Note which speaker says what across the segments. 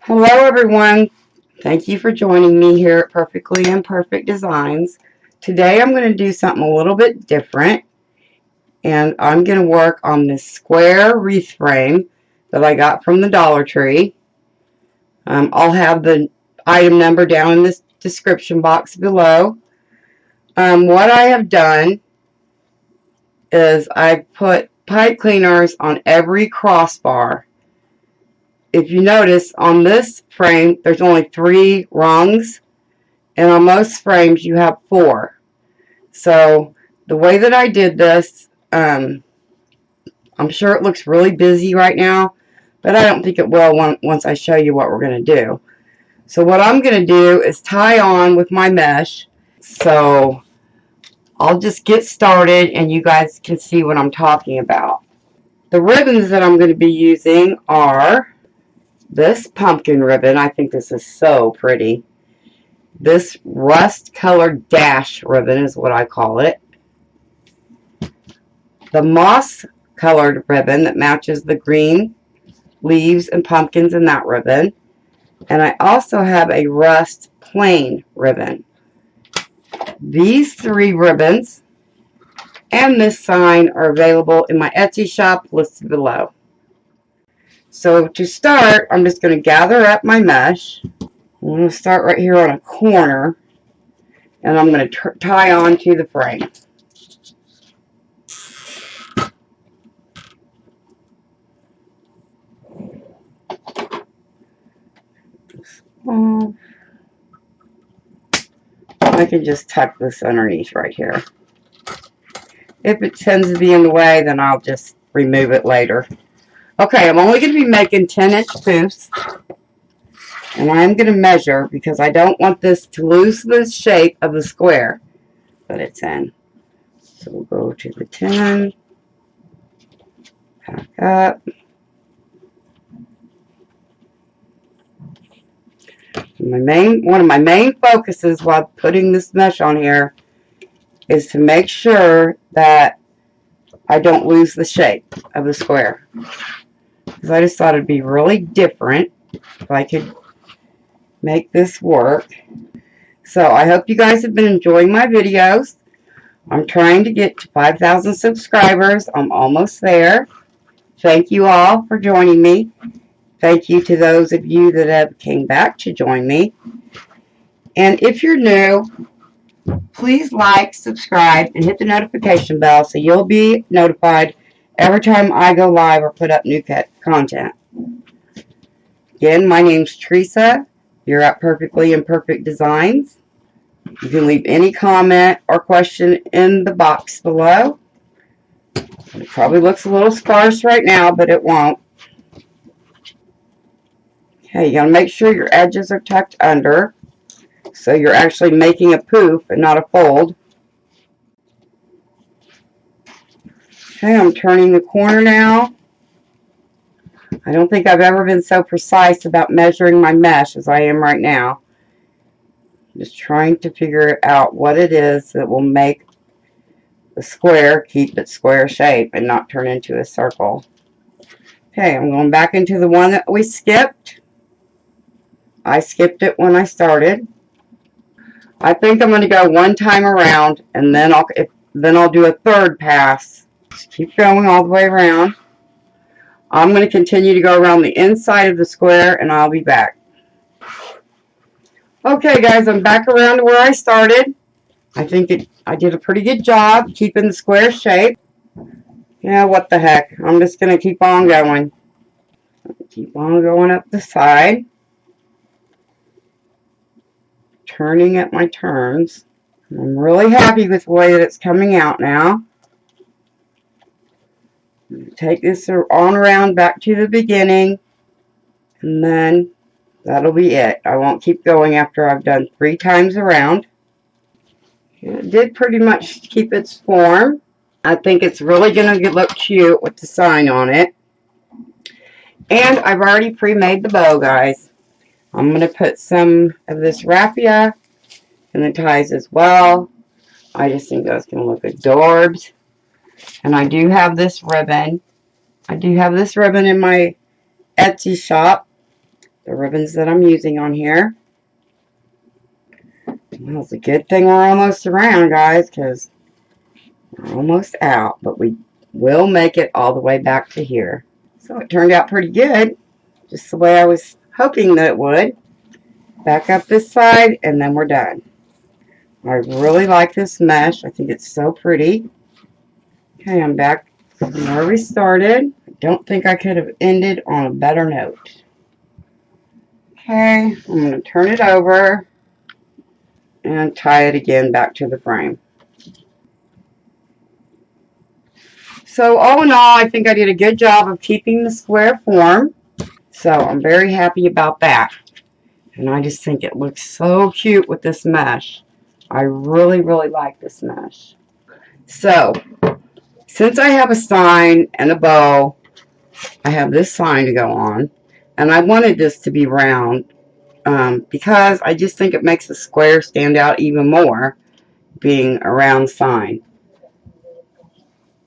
Speaker 1: Hello everyone, thank you for joining me here at Perfectly Imperfect Designs. Today I'm going to do something a little bit different, and I'm going to work on this square wreath frame that I got from the Dollar Tree. I'll have the item number down in this description box below. What I have done is I've put pipe cleaners on every crossbar. If you notice, on this frame there's only 3 rungs, and on most frames you have 4. So the way that I did this, I'm sure it looks really busy right now, but I don't think it will once I show you what we're going to do. So what I'm going to do is tie on with my mesh. So I'll just get started and you guys can see what I'm talking about. The ribbons that I'm going to be using are this pumpkin ribbon. I think this is so pretty. This rust colored dash ribbon is what I call it. The moss colored ribbon that matches the green leaves and pumpkins in that ribbon. And I also have a rust plain ribbon. These 3 ribbons and this sign are available in my Etsy shop listed below. So to start, I'm just going to gather up my mesh. I'm going to start right here on a corner, and I'm going to tie on to the frame. I can just tuck this underneath right here. If it tends to be in the way, then I'll just remove it later. Okay, I'm only going to be making 10-inch poofs, and I'm going to measure because I don't want this to lose the shape of the square that it's in. So we'll go to the 10, back up. One of my main focuses while putting this mesh on here is to make sure that I don't lose the shape of the square. Because I just thought it'd be really different if I could make this work. So I hope you guys have been enjoying my videos. I'm trying to get to 5,000 subscribers. I'm almost there. Thank you all for joining me. Thank you to those of you that have came back to join me. And if you're new, please like, subscribe, and hit the notification bell so you'll be notified every time I go live or put up new content. Again, my name's Teresa. You're at Perfectly Imperfect Designs. You can leave any comment or question in the box below. It probably looks a little sparse right now, but it won't. Okay, you gotta make sure your edges are tucked under so you're actually making a poof and not a fold. Okay, I'm turning the corner now. I don't think I've ever been so precise about measuring my mesh as I am right now. I'm just trying to figure out what it is that will make the square keep its square shape and not turn into a circle. Okay, I'm going back into the one that we skipped. I skipped it when I started. I think I'm going to go one time around, and then I'll do a third pass. Just keep going all the way around. I'm going to continue to go around the inside of the square, and I'll be back. Okay, guys, I'm back around to where I started. I think I did a pretty good job keeping the square shape. Yeah, what the heck. I'm just going to keep on going. Keep on going up the side. Turning at my turns. I'm really happy with the way that it's coming out now. Take this on around back to the beginning, and then that'll be it. I won't keep going after I've done 3 times around. It did pretty much keep its form. I think it's really going to look cute with the sign on it. And I've already pre-made the bow, guys. I'm going to put some of this raffia in the ties as well. I just think that's going to look adorbs. And I do have this ribbon. I do have this ribbon in my Etsy shop. the ribbons that I'm using on here. Well, it's a good thing we're almost around, guys, because we're almost out, but we will make it all the way back to here. So it turned out pretty good, just the way I was hoping that it would. Back up this side, and then we're done. I really like this mesh. I think it's so pretty. Okay, I'm back from where we started. I don't think I could have ended on a better note. Okay, I'm going to turn it over and tie it again back to the frame. So all in all, I think I did a good job of keeping the square form. So I'm very happy about that. And I just think it looks so cute with this mesh. I really, really like this mesh. So, since I have a sign and a bow, I have this sign to go on. And I wanted this to be round because I just think it makes the square stand out even more, being a round sign.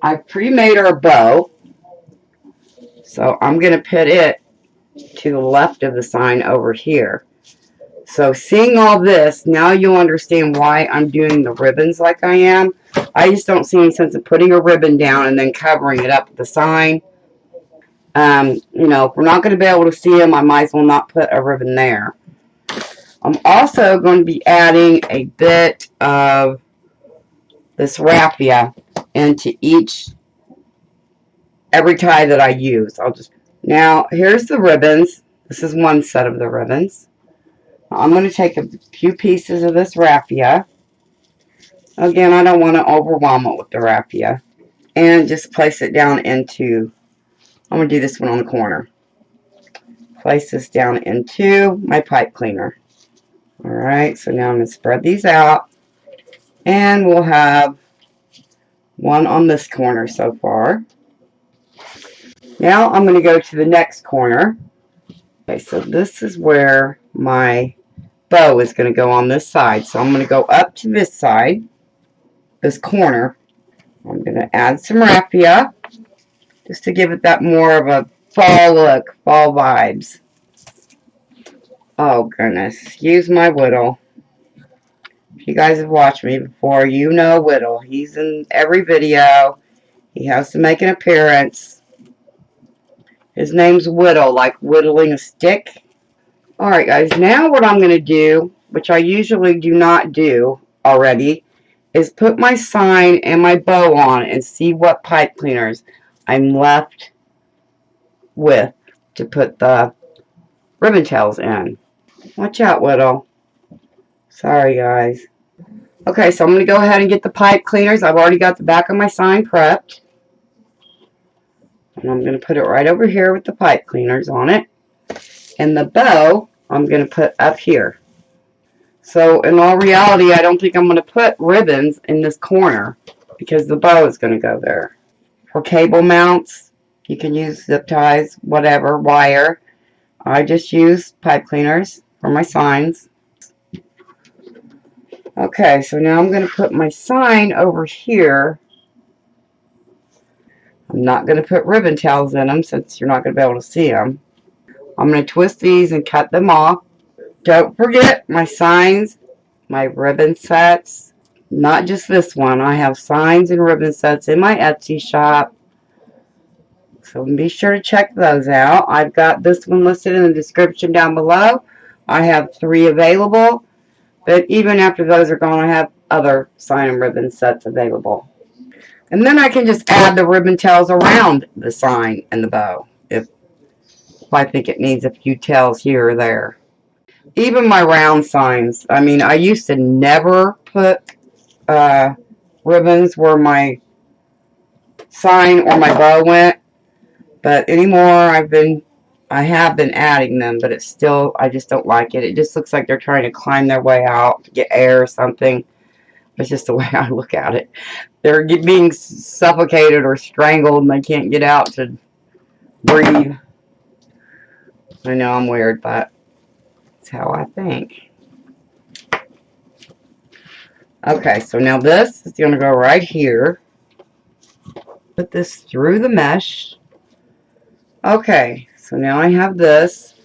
Speaker 1: I've pre-made our bow, so I'm going to put it to the left of the sign over here. So seeing all this, now you'll understand why I'm doing the ribbons like I am. I just don't see any sense in putting a ribbon down and then covering it up with the sign. You know, if we're not going to be able to see them, I might as well not put a ribbon there. I'm also going to be adding a bit of this raffia into every tie that I use. Now, here's the ribbons. This is one set of the ribbons. I'm going to take a few pieces of this raffia. Again, I don't want to overwhelm it with the raffia. And just place it down into, I'm going to do this one on the corner. Place this down into my pipe cleaner. Alright, so now I'm going to spread these out. And we'll have one on this corner so far. Now I'm going to go to the next corner. Okay, so this is where my bow is going to go on this side. So I'm going to go up to this side, this corner. I'm going to add some raffia just to give it that more of a fall look, fall vibes. Oh goodness, excuse my Whittle. If you guys have watched me before, you know Whittle. He's in every video. He has to make an appearance. His name's Whittle, like whittling a stick. Alright guys, now what I'm going to do, which I usually do not do already, is put my sign and my bow on and see what pipe cleaners I'm left with to put the ribbon tails in. Watch out, Whittle. Sorry guys. Okay, so I'm going to go ahead and get the pipe cleaners. I've already got the back of my sign prepped. And I'm going to put it right over here with the pipe cleaners on it. And the bow, I'm going to put up here. So, in all reality, I don't think I'm going to put ribbons in this corner because the bow is going to go there. For cable mounts, you can use zip ties, whatever, wire. I just use pipe cleaners for my signs. Okay, so now I'm going to put my sign over here. I'm not going to put ribbon tails in them since you're not going to be able to see them. I'm going to twist these and cut them off. Don't forget my signs, my ribbon sets. Not just this one. I have signs and ribbon sets in my Etsy shop. So be sure to check those out. I've got this one listed in the description down below. I have 3 available. But even after those are gone, I have other sign and ribbon sets available. And then I can just add the ribbon tails around the sign and the bow if I think it needs a few tails here or there. Even my round signs. I mean, I used to never put ribbons where my sign or my bow went. But anymore, I have been adding them, but it's still, I just don't like it. It just looks like they're trying to climb their way out to get air or something. It's just the way I look at it. They're being suffocated or strangled and they can't get out to breathe. I know I'm weird, but it's how I think. Okay, so now this is going to go right here. Put this through the mesh. Okay, so now I have this.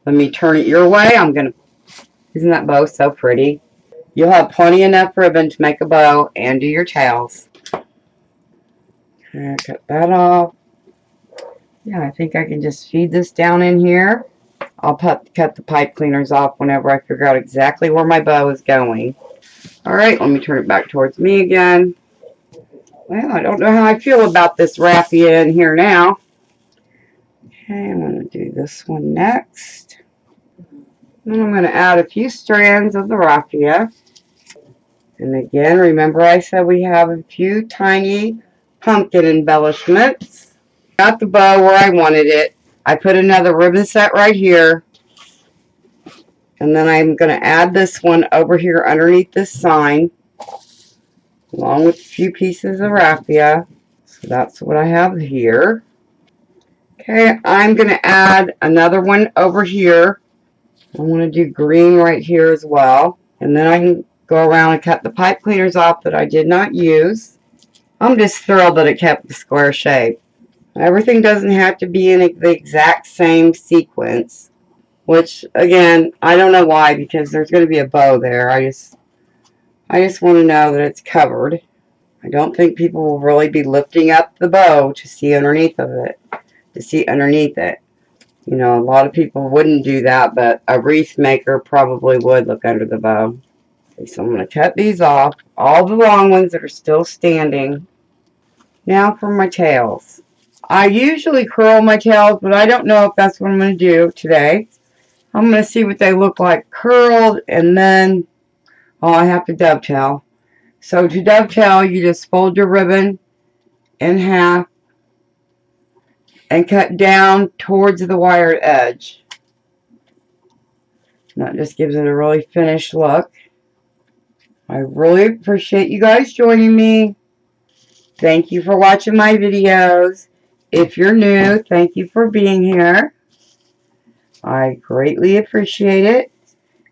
Speaker 1: Let me turn it your way. Isn't that bow so pretty? You'll have plenty enough ribbon to make a bow and do your tails. Okay, cut that off. Yeah, I think I can just feed this down in here. I'll cut the pipe cleaners off whenever I figure out exactly where my bow is going. Alright, let me turn it back towards me again. Well, I don't know how I feel about this raffia in here now. Okay, I'm going to do this one next. And I'm going to add a few strands of the raffia. And again, remember I said we have a few tiny pumpkin embellishments. Got the bow where I wanted it. I put another ribbon set right here. And then I'm going to add this one over here underneath this sign, along with a few pieces of raffia. So that's what I have here. Okay, I'm going to add another one over here. I want to do green right here as well. And then I can go around and cut the pipe cleaners off that I did not use. I'm just thrilled that it kept the square shape. Everything doesn't have to be in the exact same sequence. Which, again, I don't know why, because there's going to be a bow there. I just want to know that it's covered. I don't think people will really be lifting up the bow to see underneath of it. To see underneath it. You know, a lot of people wouldn't do that, but a wreath maker probably would look under the bow. Okay, so I'm going to cut these off. All the long ones that are still standing. Now for my tails. I usually curl my tails, but I don't know if that's what I'm going to do today. I'm going to see what they look like curled, and then, I have to dovetail. So to dovetail, you just fold your ribbon in half and cut down towards the wired edge. And that just gives it a really finished look. I really appreciate you guys joining me. Thank you for watching my videos. If you're new, thank you for being here. I greatly appreciate it.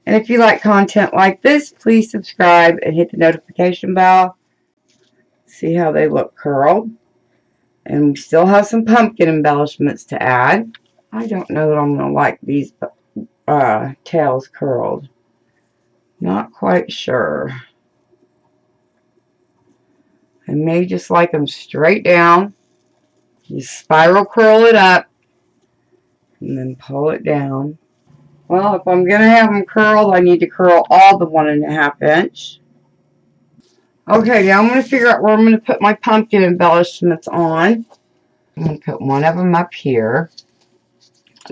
Speaker 1: And if you like content like this, please subscribe and hit the notification bell. See how they look curled. And we still have some pumpkin embellishments to add. I don't know that I'm going to like these tails curled. Not quite sure. I may just like them straight down. You spiral curl it up and then pull it down. Well, if I'm going to have them curled, I need to curl all the 1.5 inch. Okay, now I'm going to figure out where I'm going to put my pumpkin embellishments on. I'm going to put one of them up here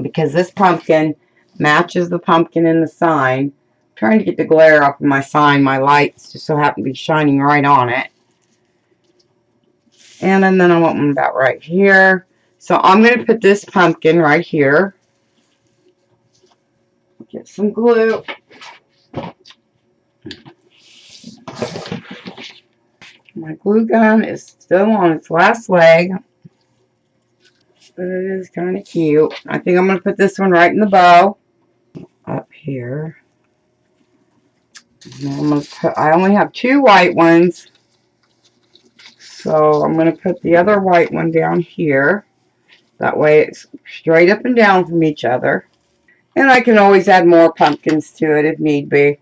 Speaker 1: because this pumpkin matches the pumpkin in the sign. I'm trying to get the glare off of my sign. My lights just so happen to be shining right on it. And then I want one about right here. So I'm going to put this pumpkin right here. Get some glue. My glue gun is still on its last leg. But it is kind of cute. I think I'm going to put this one right in the bow. Up here. And I'm going to put, I only have 2 white ones. So I'm going to put the other white one down here. That way it's straight up and down from each other. And I can always add more pumpkins to it if need be.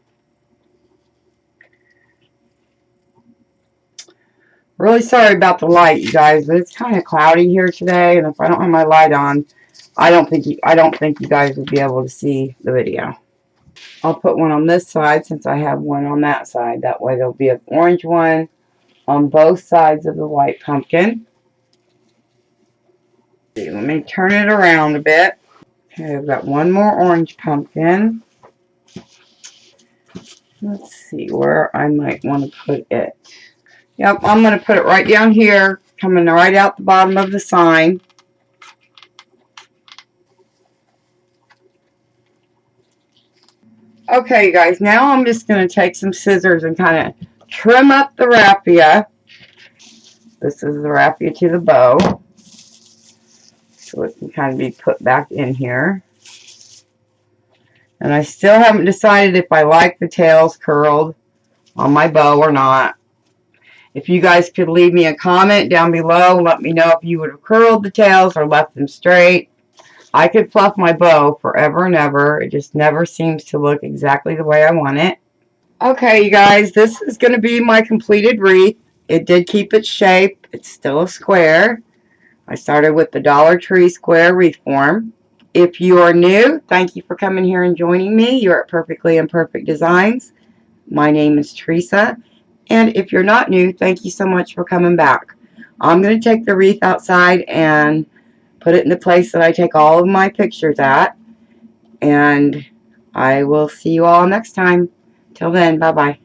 Speaker 1: Really sorry about the light, you guys, but it's kind of cloudy here today, and if I don't have my light on, I don't think you guys will be able to see the video. I'll put one on this side since I have one on that side. That way there'll be an orange one on both sides of the white pumpkin. Let me turn it around a bit. Okay, I've got one more orange pumpkin. Let's see where I might want to put it. Yep, I'm going to put it right down here, coming right out the bottom of the sign. Okay, you guys, now I'm just going to take some scissors and kind of trim up the raffia. This is the raffia to the bow. So it can kind of be put back in here. And I still haven't decided if I like the tails curled on my bow or not. If you guys could leave me a comment down below, let me know if you would have curled the tails or left them straight. I could fluff my bow forever and ever. It just never seems to look exactly the way I want it. Okay, you guys, this is going to be my completed wreath. It did keep its shape. It's still a square. I started with the Dollar Tree square wreath form. If you are new, thank you for coming here and joining me. You're at Perfectly Imperfect Designs. My name is Teresa. And if you're not new, thank you so much for coming back. I'm going to take the wreath outside and put it in the place that I take all of my pictures at. And I will see you all next time. Till then, bye-bye.